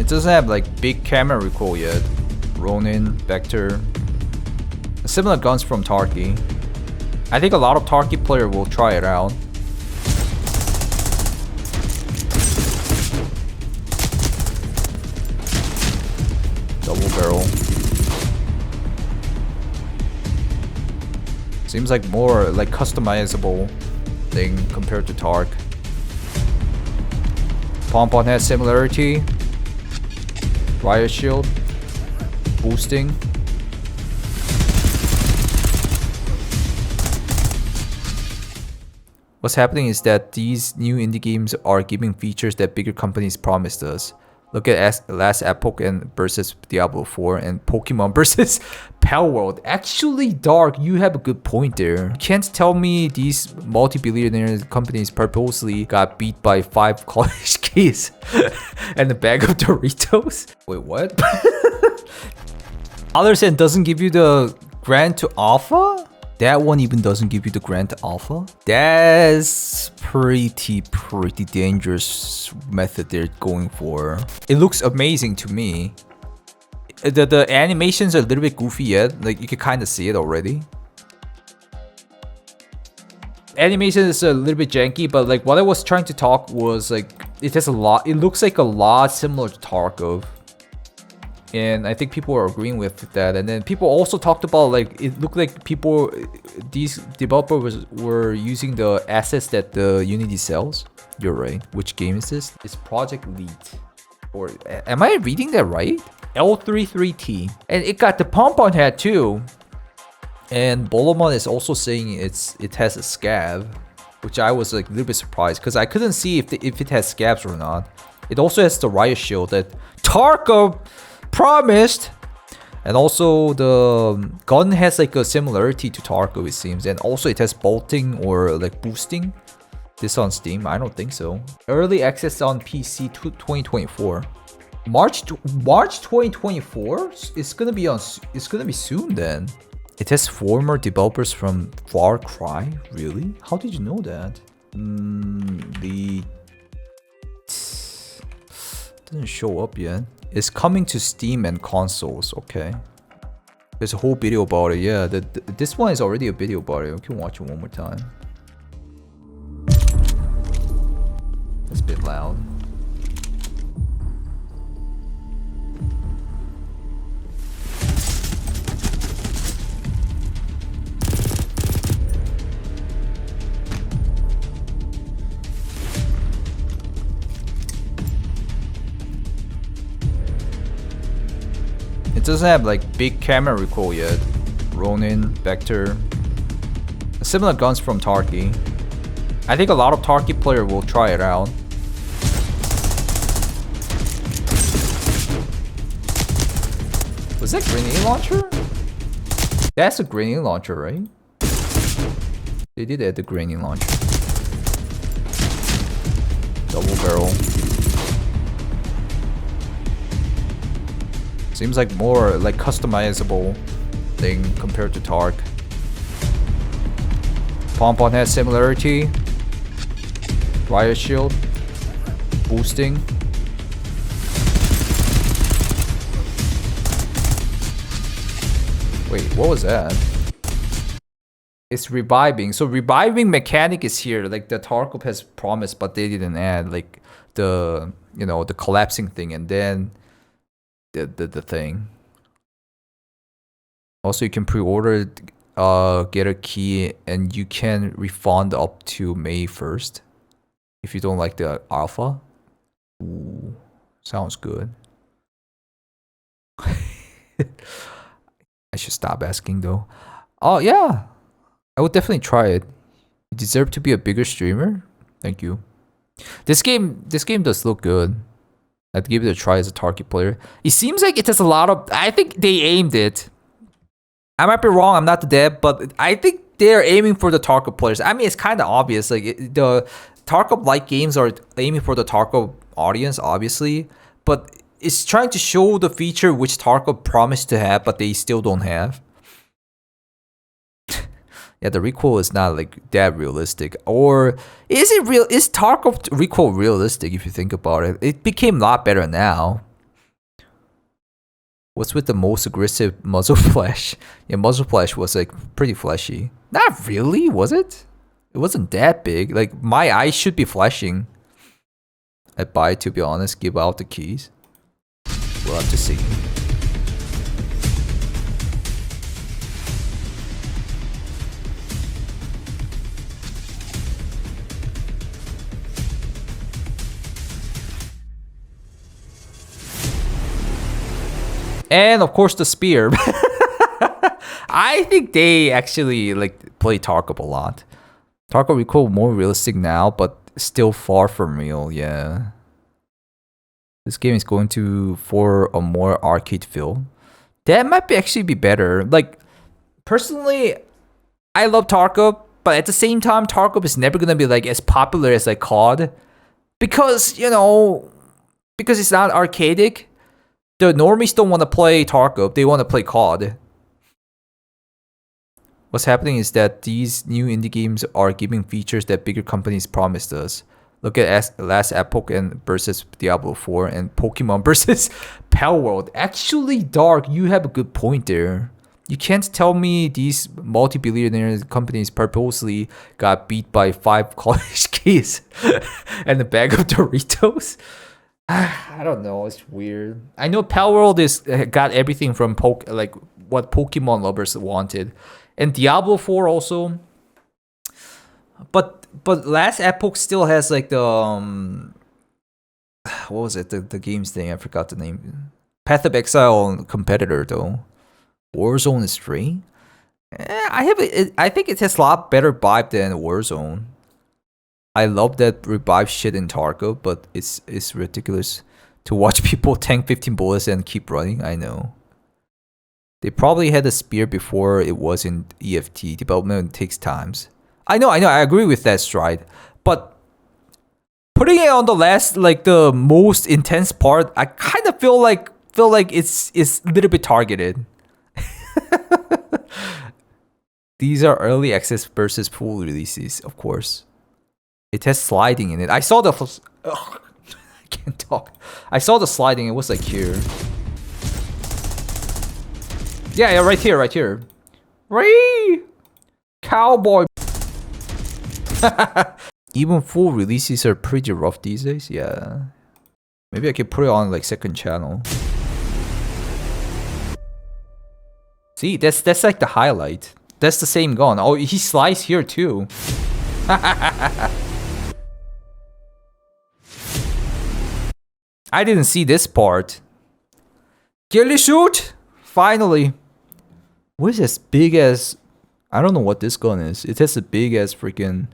doesn't have like big camera recoil yet. Ronin, Vector, similar guns from Tarky. I think a lot of Tarky player will try it out. Double barrel. Seems like more like customizable thing compared to Tark. Pom-pom has similarity. Riot shield. Boosting. What's happening is that these new indie games are giving features that bigger companies promised us. Look at Last Epoch and versus Diablo 4 and Pokemon versus Palworld. Actually, Dark, you have a good point there. You can't tell me these multi-billionaire companies purposely got beat by 5 college kids and a bag of Doritos. Wait, what? Others end doesn't give you the grant to alpha? That one even doesn't give you the grant to alpha? That's pretty dangerous method they're going for. It looks amazing to me. The animations are a little bit goofy yet. Like, you can kind of see it already. Animation is a little bit janky, but like what I was trying to talk was like it has a lot. It looks like a lot similar to Tarkov. And I think people are agreeing with that. And then people also talked about like it looked like these developers were using the assets that the Unity sells. You're right. Which game is this? It's Project Elite. Or am I reading that right? L33T. And it got the pom-pom head too. And Bolomon is also saying it has a scav, which I was like a little bit surprised because I couldn't see if it has scabs or not. It also has the riot shield that Tarkov promised, and also the gun has like a similarity to Tarkov, it seems, and also it has bolting or like boosting. This on Steam? I don't think so. Early access on PC 2024. March 2024. It's gonna be soon then. It has former developers from Far Cry. Really? How did you know that? The doesn't show up yet. It's coming to Steam and consoles. Okay. There's a whole video about it. Yeah, this one is already a video about it. We can watch it one more time. It's a bit loud. It doesn't have like big camera recoil yet. Ronin, Vector, similar guns from Tarky. I think a lot of Tarky player will try it out. Was that grenade launcher? That's a grenade launcher, right? They did add the grenade launcher. Double barrel. Seems like more like customizable thing compared to Tark. Pom-pom has similarity. Riot shield. Boosting. Wait, what was that? It's reviving. So reviving mechanic is here, like the Tarkov has promised, but they didn't add like the the collapsing thing, and then the thing. Also, you can pre-order, get a key, and you can refund up to May 1st if you don't like the alpha. Ooh, sounds good. I should stop asking though. Oh yeah, I would definitely try it. You deserve to be a bigger streamer. Thank you. This game does look good. I'd give it a try as a Target player. It seems like it has a lot of... I think they aimed it. I might be wrong, I'm not the dev, but I think they're aiming for the Target players. I mean, it's kind of obvious. Like the Tarkov-like games are aiming for the Tarkov audience, obviously. But it's trying to show the feature which Tarkov promised to have, but they still don't have. Yeah, the recoil is not like that realistic. Or is Tarkov recoil realistic if you think about it? It became a lot better now. What's with the most aggressive muzzle flash? Yeah, muzzle flash was like pretty flashy. Not really, was it? It wasn't that big. Like my eyes should be flashing. I'd buy it, to be honest, give out the keys. We'll have to see. And of course the spear. I think they actually like play Tarkov a lot. Tarkov Recall more realistic now, but still far from real, yeah. This game is going for a more arcade feel. That might actually be better. Like, personally, I love Tarkov, but at the same time, Tarkov is never gonna be like as popular as like COD. Because, you know, because it's not arcadic. The normies don't want to play Tarkov, they want to play COD. What's happening is that these new indie games are giving features that bigger companies promised us. Look at Last Epoch and versus Diablo 4 and Pokemon versus Palworld. Actually, Dark, you have a good point there. You can't tell me these multi-billionaire companies purposely got beat by 5 college kids and a bag of Doritos. I don't know. It's weird. I know Palworld is got everything from like what Pokemon lovers wanted, and Diablo 4 also. But Last Epoch still has like the what was it? The game's thing. I forgot the name. Path of Exile competitor though. Warzone is free. I think it has a lot better vibe than Warzone. I love that revive shit in Tarkov, but it's ridiculous to watch people tank 15 bullets and keep running. I know. They probably had a spear before it was in EFT. Development takes times. I know, I agree with that, Stride. But putting it on the last, like the most intense part, I kind of feel like it's a little bit targeted. These are early access versus full releases, of course. It has sliding in it. I saw the... Ugh, I can't talk. I saw the sliding. It was like here. Yeah, right here, right here. Ree! Cowboy. Even full releases are pretty rough these days. Yeah. Maybe I could put it on like second channel. See, that's like the highlight. That's the same gun. Oh, he sliced here too. I didn't see this part. Ghillie shoot! Finally. What is this big as... I don't know what this gun is. It has a big as freaking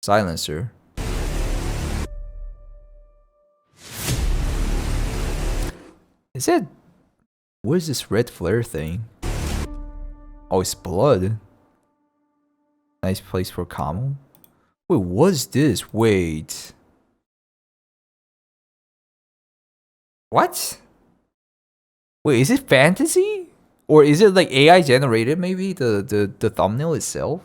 silencer. Is it... What is this red flare thing? Oh, it's blood. Nice place for camo. Wait, what's this? Wait. What? Wait, is it fantasy? Or is it like AI generated maybe? The thumbnail itself?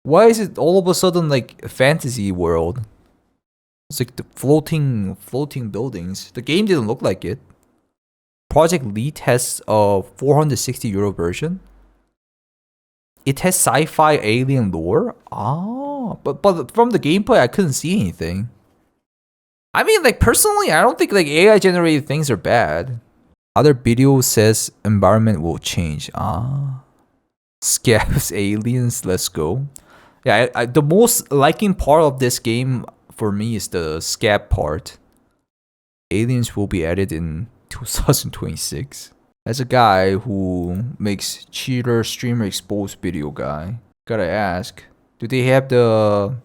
Why is it all of a sudden like a fantasy world? It's like the floating buildings. The game didn't look like it. Project Lead has a 460 euro version. It has sci-fi alien lore. Ah, but from the gameplay I couldn't see anything. I mean, like personally, I don't think like AI generated things are bad. Other video says environment will change. Ah, Scavs aliens. Let's go. Yeah, the most liking part of this game for me is the scab part. Aliens will be added in 2026. As a guy who makes cheater streamer exposed video guy, gotta ask, do they have the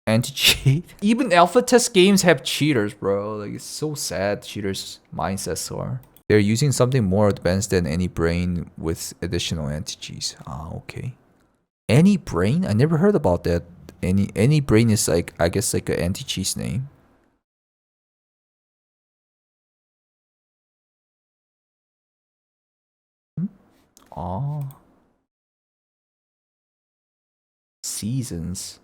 anti-cheat? Even alpha test games have cheaters, bro. Like, it's so sad cheaters' mindsets are. They're using something more advanced than any brain with additional anti-cheats. Ah, okay. Any brain? I never heard about that. Any brain is like, I guess like an anti-cheat's name. Oh. Seasons.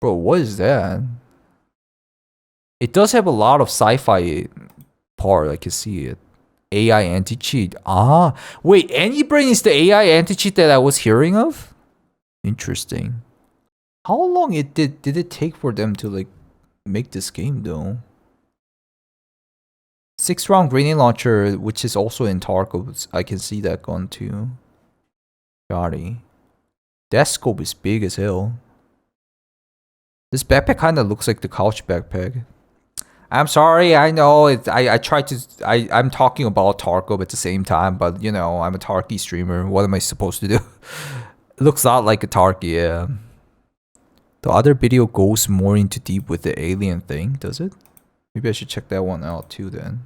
Bro, what is that? It does have a lot of sci-fi part. I can see it. AI anti-cheat. Ah, wait, AnyBrain is the AI anti-cheat that I was hearing of? Interesting. How long did it take for them to like make this game though? 6-round grenade launcher, which is also in Tarkov. I can see that gun too. Gotti. That scope is big as hell. This backpack kind of looks like the couch backpack. I'm sorry, I know it. I tried to. I'm talking about Tarkov at the same time, but you know I'm a Tarky streamer. What am I supposed to do? It looks a lot like a Tarky, yeah. The other video goes more into deep with the alien thing, does it? Maybe I should check that one out too then.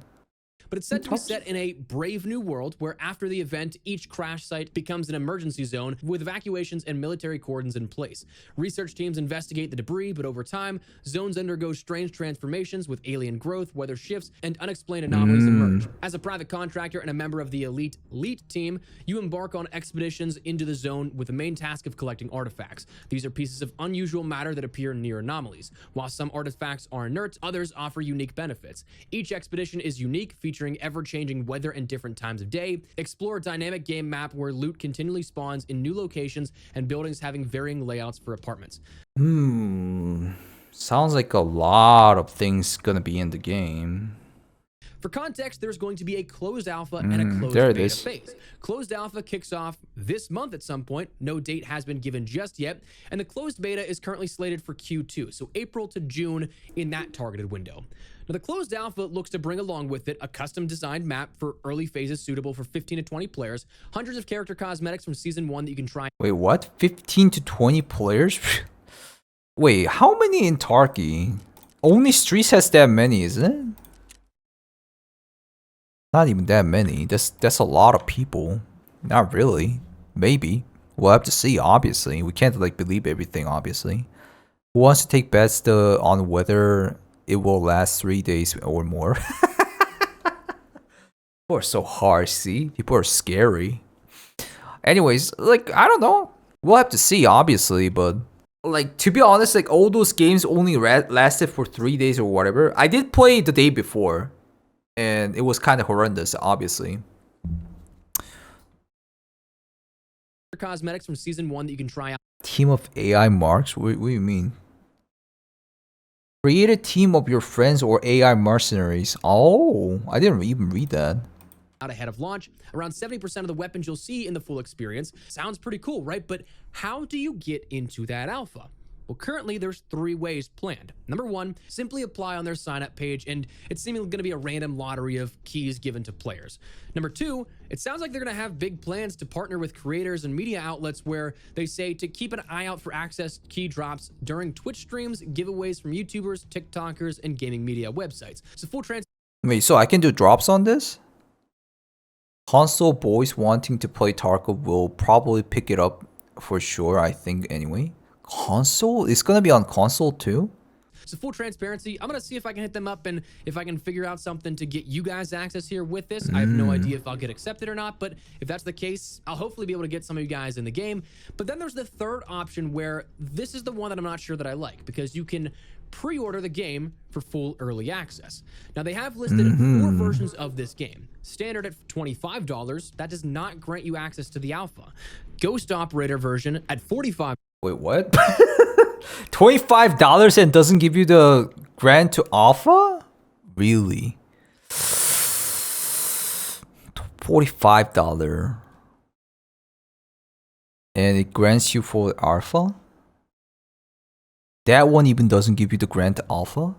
But it's said to be set in a brave new world where after the event, each crash site becomes an emergency zone with evacuations and military cordons in place. Research teams investigate the debris, but over time, zones undergo strange transformations with alien growth, weather shifts, and unexplained anomalies emerge. As a private contractor and a member of the elite team, you embark on expeditions into the zone with the main task of collecting artifacts. These are pieces of unusual matter that appear near anomalies. While some artifacts are inert, others offer unique benefits. Each expedition is unique, featuring ever-changing weather and different times of day. Explore a dynamic game map where loot continually spawns in new locations and buildings having varying layouts for apartments. Sounds like a lot of things gonna be in the game. For context, there's going to be a closed alpha and a closed beta phase. Closed alpha kicks off this month at some point. No date has been given just yet. And the closed beta is currently slated for Q2, so April to June in that targeted window. Now, the closed alpha looks to bring along with it a custom designed map for early phases suitable for 15 to 20 players, hundreds of character cosmetics from Season 1 that you can try. Wait, what? 15 to 20 players? Wait, how many in Tarky? Only Streets has that many, isn't it? Not even that many. That's a lot of people. Not really. Maybe. We'll have to see, obviously. We can't like believe everything, obviously. Who wants to take bets on whether it will last 3 days or more? People are so harsh, see? People are scary. Anyways, like, I don't know. We'll have to see, obviously, but like, to be honest, like, all those games only lasted for 3 days or whatever. I did play the day before, and it was kind of horrendous, obviously. Cosmetics from Season 1 that you can try out. Team of AI marks? What do you mean? Create a team of your friends or AI mercenaries. Oh, I didn't even read that. Ahead of launch, around 70% of the weapons you'll see in the full experience. Sounds pretty cool, right? But how do you get into that alpha? Well, currently there's 3 ways planned. Number 1, simply apply on their sign-up page, and it's seemingly going to be a random lottery of keys given to players. Number 2, it sounds like they're going to have big plans to partner with creators and media outlets where they say to keep an eye out for access key drops during Twitch streams, giveaways from YouTubers, TikTokers, and gaming media websites. So full Wait, so I can do drops on this? Console boys wanting to play Tarkov will probably pick it up for sure, I think, anyway. Console? It's gonna be on console too? So full transparency, I'm gonna see if I can hit them up and if I can figure out something to get you guys access here with this. I have no idea if I'll get accepted or not, but if that's the case, I'll hopefully be able to get some of you guys in the game. But then there's the third option where this is the one that I'm not sure that I like, because you can pre-order the game for full early access. Now they have listed 4 versions of this game. Standard at $25, that does not grant you access to the alpha. Ghost Operator version at $45. Wait, what? $25 and doesn't give you the grant to alpha? Really? $45. And it grants you for alpha? That one even doesn't give you the grant alpha?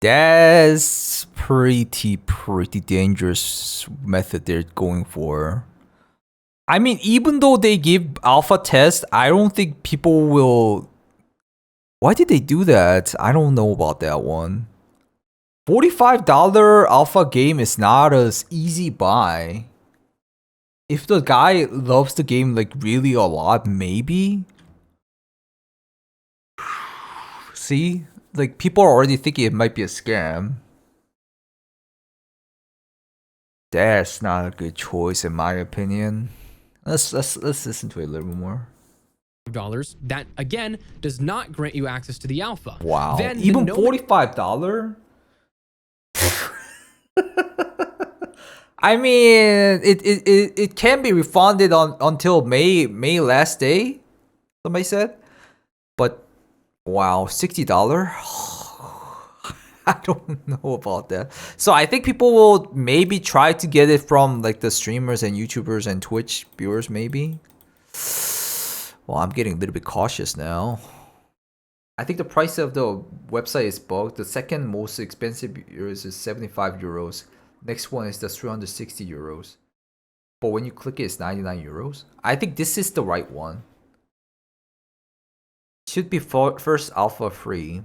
That's pretty dangerous method they're going for. I mean, even though they give alpha test, I don't think people will... Why did they do that? I don't know about that one. $45 alpha game is not as easy buy. If the guy loves the game like really a lot, maybe. See? Like, people are already thinking it might be a scam. That's not a good choice in my opinion. Let's listen to it a little more. that again does not grant you access to the alpha. Wow. Then Even $45? I mean, it can be refunded until May last day, somebody said. But wow, $60? I don't know about that. So I think people will maybe try to get it from like the streamers and YouTubers and Twitch viewers maybe. Well, I'm getting a little bit cautious now. I think the price of the website is bugged. The second most expensive euros is 75 euros. Next one is the 360 euros. But when you click it, it's 99 euros. I think this is the right one. Should be first alpha free.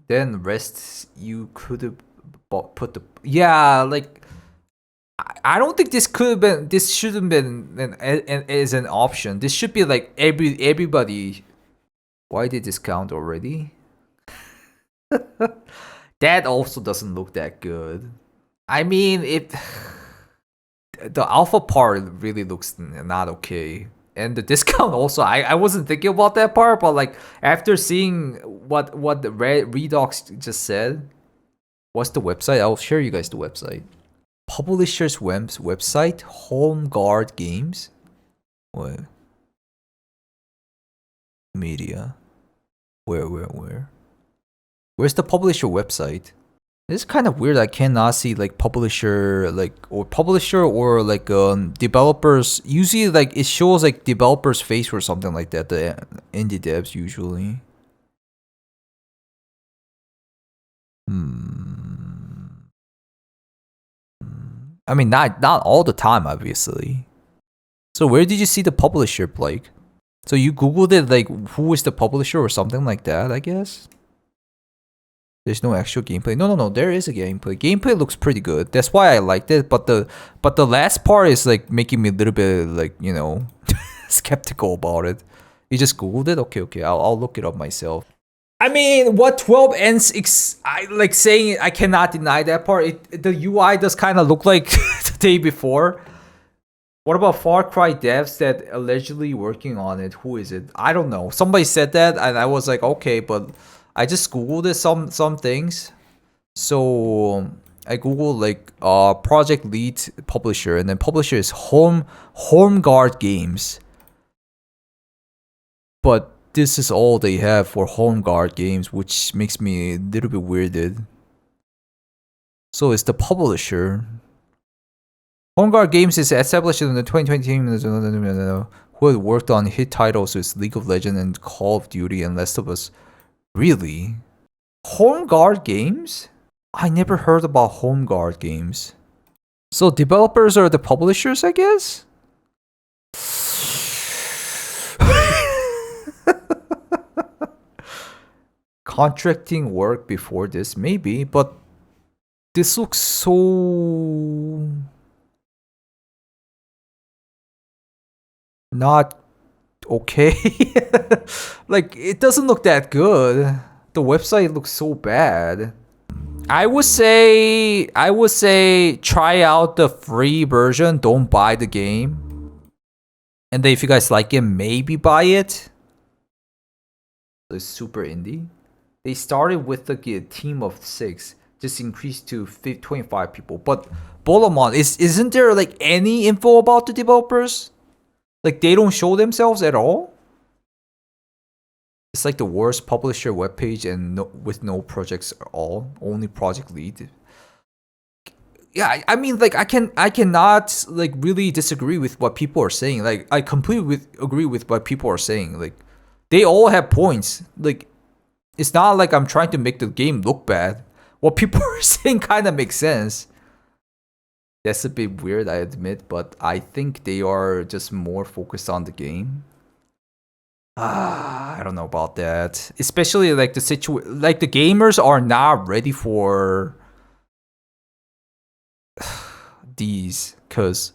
Then rest you could have put the... Yeah, like... I don't think this could have been... This shouldn't been as an option. This should be like everybody... Why did this count already? That also doesn't look that good. I mean, the alpha part really looks not okay. And the discount also, I wasn't thinking about that part, but like after seeing what the Redox just said, what's the website? I'll share you guys the website. Publisher's website, Home Guard Games. What? Media. Where? Where's the publisher website? It's kind of weird. I cannot see like publisher or like developers. Usually like it shows like developer's face or something like that. The indie devs usually. I mean not all the time obviously. So where did you see the publisher, Blake? So you googled it like who is the publisher or something like that, I guess. There's no actual gameplay. No. There is a gameplay. Gameplay looks pretty good. That's why I liked it. But the last part is like making me a little bit like, you know, skeptical about it. You just googled it. Okay. I'll look it up myself. I mean, what 12 ends? I like saying it, I cannot deny that part. The UI does kind of look like the day before. What about Far Cry devs that allegedly working on it? Who is it? I don't know. Somebody said that, and I was like, okay, but. I just googled it, some things. So I googled like project lead publisher, and then publisher is Home Guard Games. But this is all they have for Home Guard Games, which makes me a little bit weirded. So it's the publisher. Home Guard Games is established in the 2020 team who had worked on hit titles with League of Legends and Call of Duty and Last of Us. Really? Home Guard Games? I never heard about Home Guard Games. So developers are the publishers, I guess? Contracting work before this, maybe, but this looks so... not okay. Like it doesn't look that good. The website looks so bad. I would say try out the free version. Don't buy the game. And then if you guys like it, maybe buy it. It's super indie. They started with like a team of 6, just increased to 25 people. But Bolomon, isn't there like any info about the developers? Like they don't show themselves at all? It's like the worst publisher webpage and with no projects at all. Only project lead. Yeah, I mean like I cannot like really disagree with what people are saying. Like I completely agree with what people are saying. Like they all have points. Like it's not like I'm trying to make the game look bad. What people are saying kind of makes sense. That's a bit weird, I admit, but I think they are just more focused on the game. I don't know about that. Especially like the like the gamers are not ready for these, cause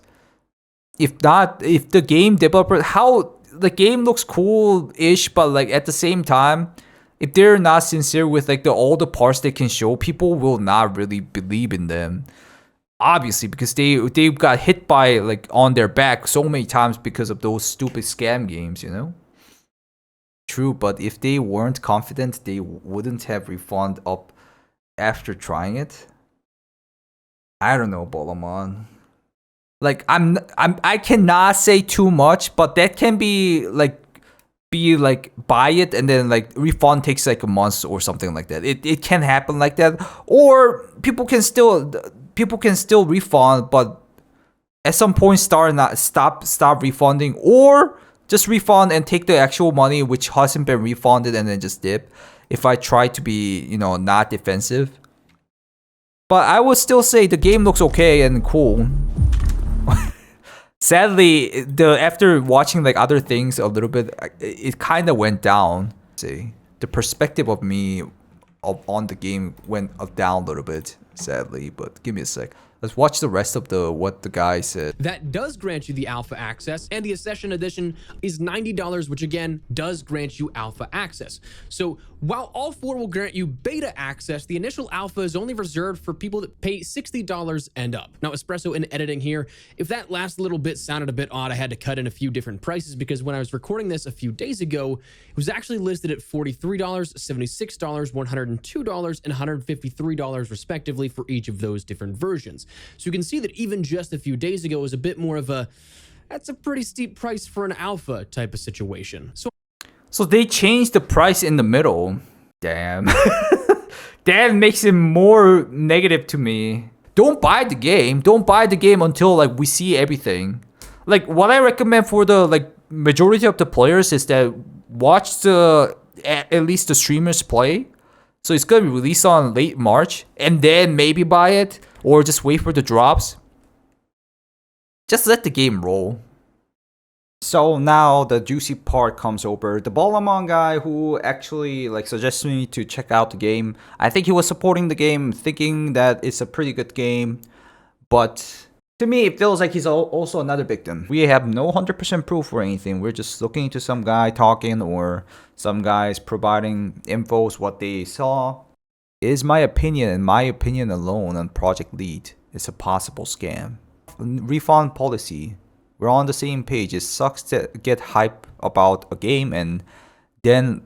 if the game developer, how the game looks cool-ish, but like at the same time, if they're not sincere with like all the parts they can show, people will not really believe in them. Obviously, because they got hit by like on their back so many times because of those stupid scam games, you know? true, but if they weren't confident, they wouldn't have refund up after trying it. I don't know, Bolamon. Like I cannot say too much, but that can be like buy it and then like refund takes like a month or something like that. It can happen like that, or people can still refund, but at some point stop refunding, or just refund and take the actual money which hasn't been refunded and then just dip. If I try to be not defensive, but I would still say the game looks okay and cool. Sadly, after watching like other things a little bit, it kind of went down. See, the perspective of me on the game went down a little bit, sadly. But give me a sec. Let's watch the rest of what the guy said. That does grant you the alpha access, and the Accession Edition is $90, which again does grant you alpha access. So while all 4 will grant you beta access, the initial alpha is only reserved for people that pay $60 and up. Now, Espresso in editing here, if that last little bit sounded a bit odd, I had to cut in a few different prices because when I was recording this a few days ago, it was actually listed at $43, $76, $102, and $153 respectively for each of those different versions. So you can see that even just a few days ago was a bit more of a, that's a pretty steep price for an alpha type of situation. So they changed the price in the middle. Damn. That makes it more negative to me. Don't buy the game. Don't buy the game until like we see everything. Like what I recommend for the like majority of the players is that watch at least the streamers play. So it's gonna be released on late March, and then maybe buy it, or just wait for the drops. Just let the game roll. So now the juicy part comes over. The Bolamon guy who actually like suggested me to check out the game. I think he was supporting the game, thinking that it's a pretty good game, but to me it feels like he's also another victim. We have no 100% proof or anything. We're just looking into some guy talking or some guys providing infos what they saw. It is my opinion, and my opinion alone on Project Lead, it's a possible scam. Refund policy. We're on the same page. It sucks to get hype about a game and then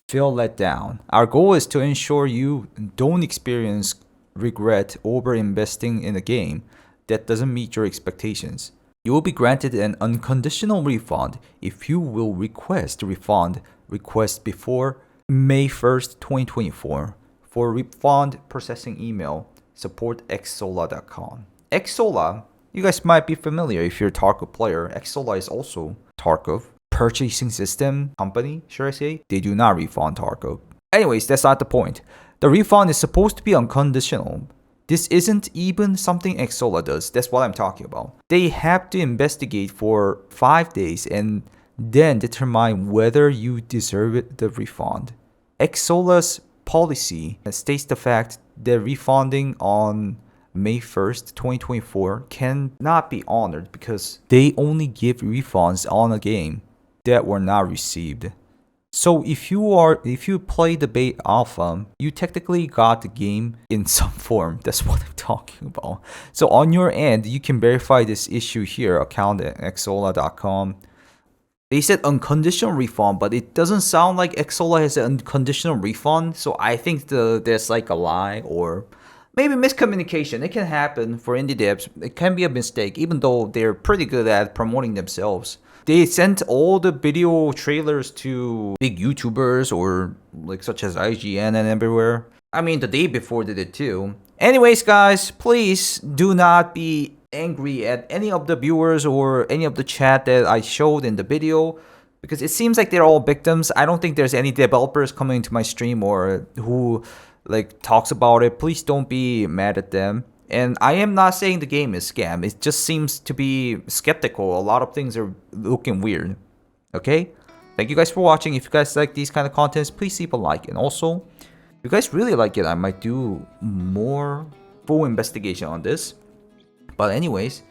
feel let down. Our goal is to ensure you don't experience regret over investing in a game that doesn't meet your expectations. You will be granted an unconditional refund if you will request a refund request before May 1st, 2024. For refund processing email, support@xsola.com. xsola, you guys might be familiar if you're a Tarkov player. xsola is also Tarkov purchasing system company, should I say? They do not refund Tarkov. Anyways, that's not the point. The refund is supposed to be unconditional. This isn't even something xsola does. That's what I'm talking about. They have to investigate for 5 days and then determine whether you deserve the refund. xsola's policy states the fact that refunding on May 1st, 2024 cannot be honored because they only give refunds on a game that were not received. So if you play the beta alpha, you technically got the game in some form. That's what I'm talking about. So on your end, you can verify this issue here, account at xsola.com. They said unconditional refund, but it doesn't sound like xsola has an unconditional refund. So I think there's like a lie or maybe miscommunication. It can happen for indie devs. It can be a mistake, even though they're pretty good at promoting themselves. They sent all the video trailers to big YouTubers or like such as IGN and everywhere. I mean, the day before they did too. Anyways, guys, please do not be angry at any of the viewers or any of the chat that I showed in the video, because it seems like they're all victims. I don't think there's any developers coming to my stream or who like talks about it. Please don't be mad at them. And I am not saying the game is scam. It just seems to be skeptical. A lot of things are looking weird. Okay? Thank you guys for watching. If you guys like these kind of contents, please leave a like. And also, if you guys really like it, I might do more full investigation on this. But anyways,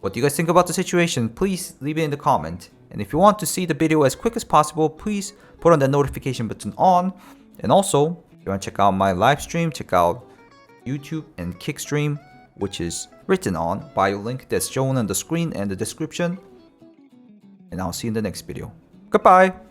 what do you guys think about the situation? Please leave it in the comment. And if you want to see the video as quick as possible, please put on the notification button on. And also, if you want to check out my live stream, check out YouTube and Kickstream, which is written on bio link that's shown on the screen and the description. And I'll see you in the next video. Goodbye!